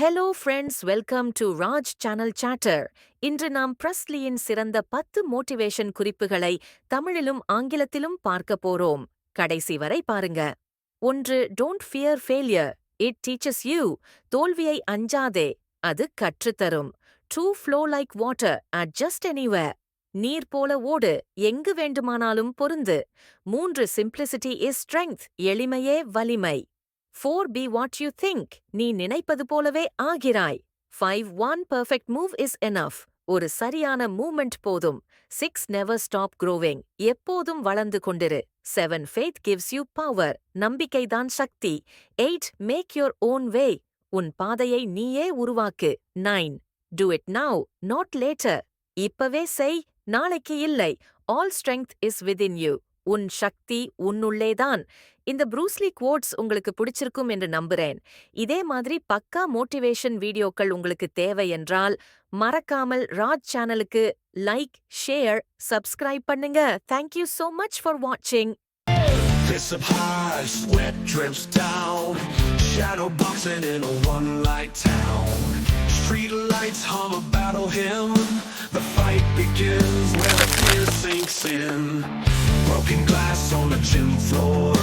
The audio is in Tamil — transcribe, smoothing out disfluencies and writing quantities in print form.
Hello friends, welcome to Raj channel chatter. இன்று நாம் பிரஸ்லியின் சிறந்த 10 மோட்டிவேஷன் குறிப்புகளை தமிழிலும் ஆங்கிலத்திலும் பார்க்க போறோம். கடைசி வரை பாருங்க. 1. Don't fear failure, it teaches you. தோல்வியை அஞ்சாதே, அது கற்றுத்தரும். 2. Flow like water at just anywhere, நீர் போல ஓடு, எங்கு வேண்டுமானாலும் பொருந்து. 3. சிம்பிளிசிட்டி இஸ் ஸ்ட்ரெங்த், எளிமையே வலிமை. 4. Be what you think, நீ நினைப்பது போலவே ஆகிறாய். 5. One perfect move is enough, ஒரு சரியான மூவ்மெண்ட் போதும். 6. Never stop growing, எப்போதும் வளர்ந்து கொண்டிரு. 7. Faith gives you power, நம்பிக்கைதான் Sakthi. 8. Make your own way, உன் பாதையை நீயே உருவாக்கு. 9. Do it now, not later, இப்பவே செய், நாளைக்கு இல்லை. All strength is within you, உன் சக்தி உன்னுள்ளேதான். இந்த ப்ரூஸ்லி குவோட்ஸ் உங்களுக்கு பிடிச்சிருக்கும் என்று நம்புறேன். இதே மாதிரி பக்கா மோட்டிவேஷன் வீடியோக்கள் உங்களுக்கு தேவை என்றால் மறக்காமல் ராஜ் சேனலுக்கு லைக், ஷேர், சப்ஸ்கிரைப் பண்ணுங்க. Thank you so much for watching. Kiss up high, sweat drips down, shadow boxing in a one-light town. Street lights hum a battle hymn, the fight begins where the fear sinks in. Broken glass on the gym floor,